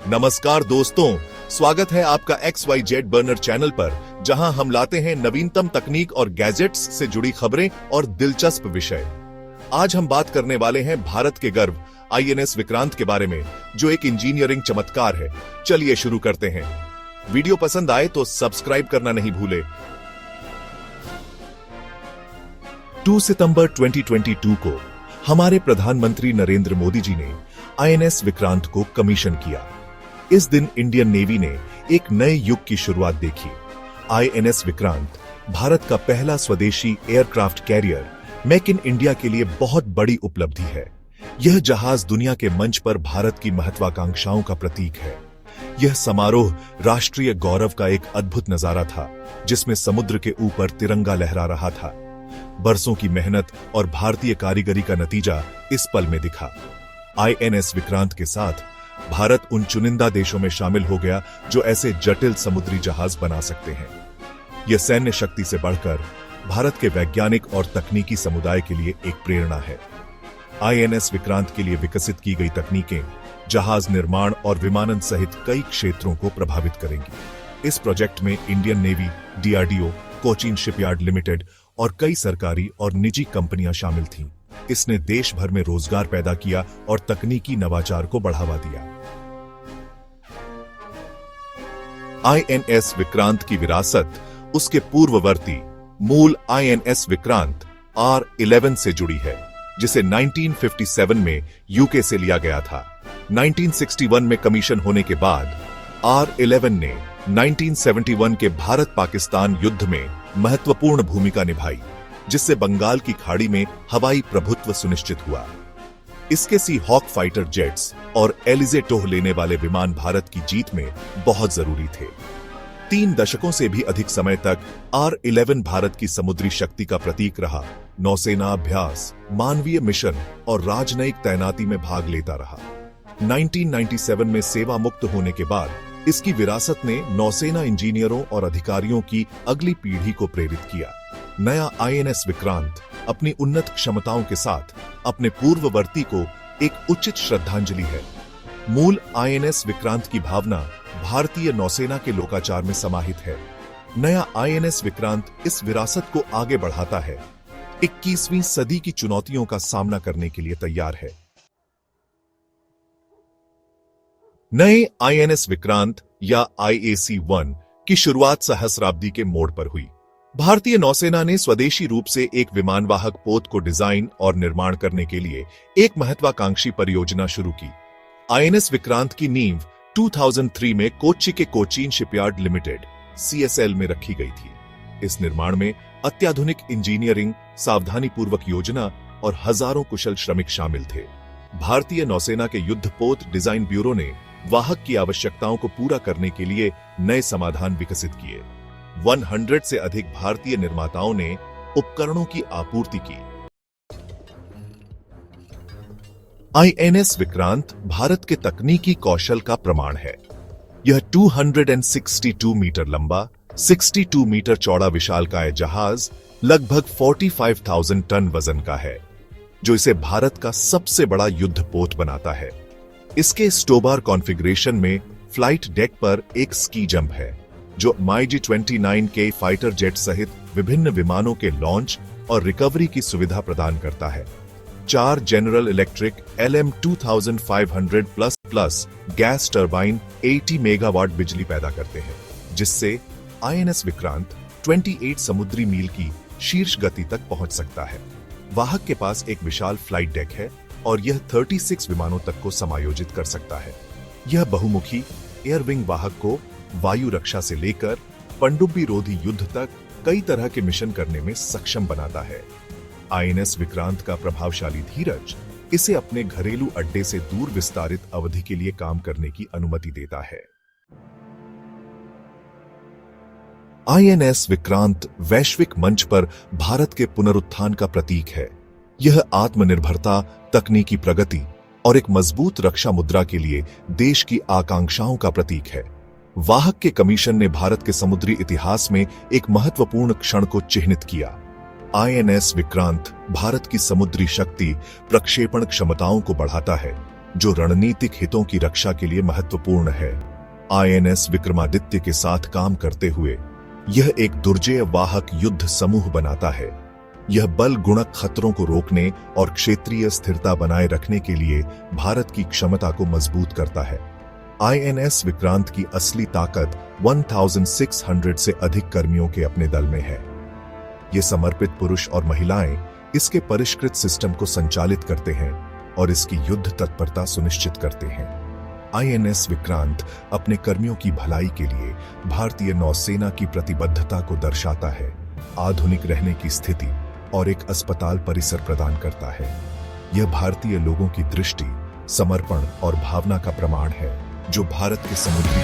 नमस्कार दोस्तों, स्वागत है आपका XYZ बर्नर चैनल पर, जहां हम लाते हैं नवीनतम तकनीक और गैजेट्स से जुड़ी खबरें और दिलचस्प विषय। आज हम बात करने वाले हैं भारत के गर्व INS विक्रांत के बारे में, जो एक इंजीनियरिंग चमत्कार है। चलिए शुरू करते हैं। वीडियो पसंद आए तो सब्सक्राइब करना नहीं भूले। 2 सितंबर 2022 को हमारे प्रधानमंत्री नरेंद्र मोदी जी ने INS विक्रांत को कमीशन किया। इस दिन इंडियन नेवी ने एक नए युग की शुरुआत देखी। INS विक्रांत भारत का पहला स्वदेशी aircraft carrier make in India के लिए बहुत बड़ी उपलब्धि है। यह जहाज दुनिया के मंच पर भारत की महत्वाकांक्षाओं का प्रतीक है। यह समारोह राष्ट्रीय गौरव का एक अद्भुत नजारा था, जिसमें समुद्र के ऊपर तिरंगा लहरा रहा था। बरसों की मेहनत और भारतीय कारीगरी का नतीजा इस पल में दिखा। INS विक्रांत के साथ भारत उन चुनिंदा देशों में शामिल हो गया जो ऐसे जटिल समुद्री जहाज बना सकते हैं। यह सैन्य शक्ति से बढ़कर भारत के वैज्ञानिक और तकनीकी समुदाय के लिए एक प्रेरणा है। INS विक्रांत के लिए विकसित की गई तकनीकें जहाज निर्माण और विमानन सहित कई क्षेत्रों को प्रभावित करेंगी। इस प्रोजेक्ट में Indian navy, DRDO, Cochin shipyard limited और कई सरकारी और निजी कंपनियां शामिल थीं। इसने देश भर में रोजगार पैदा किया और तकनीकी नवाचार को बढ़ावा दिया। INS विक्रांत की विरासत उसके पूर्ववर्ती मूल INS विक्रांत R11 से जुड़ी है, जिसे 1957 में UK से लिया गया था। 1961 में कमीशन होने के बाद R11 ने 1971 के भारत-पाकिस्तान युद्ध में महत्वपूर्ण भूमिका निभाई, जिससे बंगाल की खाड़ी में हवाई प्रभुत्व सुनिश्चित हुआ। इसके सी हॉक फाइटर जेट्स और एलिजे टोह लेने वाले विमान भारत की जीत में बहुत जरूरी थे। 3 दशकों से भी अधिक समय तक R11 भारत की समुद्री शक्ति का प्रतीक रहा। नौसेना अभ्यास, मानवीय मिशन और राजनयिक तैनाती में भाग लेता रहा। 1997 में सेवा मुक्त होने के बाद इसकी विरासत ने नौसेना इंजीनियरों और अधिकारियों की अगली पीढ़ी को प्रेरित किया। नया INS विक्रांत अपनी उन्नत क्षमताओं के साथ अपने पूर्ववर्ती को एक उचित श्रद्धांजलि है। मूल INS विक्रांत की भावना भारतीय नौसेना के लोकाचार में समाहित है। नया INS विक्रांत इस विरासत को आगे बढ़ाता है, 21वीं सदी की चुनौतियों का सामना करने के लिए तैयार है। नए INS विक्रांत या IAC-1 की शुरुआत सहस्राब्दी के मोड़ पर हुई। भारतीय नौसेना ने स्वदेशी रूप से एक विमानवाहक पोत को डिजाइन और निर्माण करने के लिए एक महत्वाकांक्षी परियोजना शुरू की। INS विक्रांत की नींव 2003 में कोच्चि के कोचीन शिपयार्ड लिमिटेड CSL में रखी गई थी। इस निर्माण में अत्याधुनिक इंजीनियरिंग, सावधानीपूर्वक योजना और हजारों कुशल श्रमिक शामिल थे। भारतीय नौसेना के युद्धपोत डिजाइन ब्यूरो ने वाहक की आवश्यकताओं को पूरा करने के लिए नए समाधान विकसित किए। 100 से अधिक भारतीय निर्माताओं ने उपकरणों की आपूर्ति की। INS विक्रांत भारत के तकनीकी कौशल का प्रमाण है। यह 262 मीटर लंबा, 62 मीटर चौड़ा विशालकाय जहाज लगभग 45,000 टन वजन का है, जो इसे भारत का सबसे बड़ा युद्धपोत बनाता है। इसके स्टोबार कॉन्फ़िगरेशन में फ्लाइट डेक पर एक स्की जंप है, जो MiG-29K फाइटर जेट सहित विभिन्न विमानों के लॉन्च और रिकवरी की सुविधा प्रदान करता है। 4 general electric LM2500+ gas turbine 80 megawatt बिजली पैदा करते हैं, जिससे INS विक्रांत 28 समुद्री मील की शीर्ष गति तक पहुंच सकता है। वाहक के पास एक विशाल फ्लाइट डेक है और यह 36 विमानों तक को समायोजित कर सकता है। यह बहुमुखी एयरविंग वाहक को वायु रक्षा से लेकर पनडुब्बी रोधी युद्ध तक कई तरह के मिशन करने में सक्षम बनाता है। INS विक्रांत का प्रभावशाली धीरज इसे अपने घरेलू अड्डे से दूर विस्तारित अवधि के लिए काम करने की अनुमति देता है। INS विक्रांत वैश्विक मंच पर भारत के पुनरुत्थान का प्रतीक है। यह आत्मनिर्भरता, तकनीकी प्रगति और एक मजबूत रक्षा मुद्रा के लिए देश की आकांक्षाओं का प्रतीक है। वाहक के कमीशन ने भारत के समुद्री इतिहास में एक महत्वपूर्ण क्षण को चिह्नित किया। INS विक्रांत भारत की समुद्री शक्ति, प्रक्षेपण क्षमताओं को बढ़ाता है जो रणनीतिक हितों की रक्षा के लिए महत्वपूर्ण है। आईएनएस विक्रमादित्य के साथ काम करते हुए यह एक दुर्जय वाहक युद्ध समूह बनाता है। यह बल गुणक खतरों को रोकने और क्षेत्रीय स्थिरता बनाए रखने के लिए भारत की क्षमता को मजबूत करता है। आईएनएस विक्रांत की असली ताकत 1600 से अधिक कर्मियों के अपने दल में है। ये समर्पित पुरुष और महिलाएं इसके परिष्कृत सिस्टम को संचालित करते हैं और इसकी युद्ध तत्परता सुनिश्चित करते हैं। आईएनएस विक्रांत अपने कर्मियों की भलाई के लिए भारतीय नौसेना की प्रतिबद्धता को दर्शाता है, आधुनिक रहने की स्थिति और एक अस्पताल परिसर प्रदान करता है। यह भारतीय लोगों की दृष्टि, समर्पण और भावना का प्रमाण है, जो भारत के समुद्री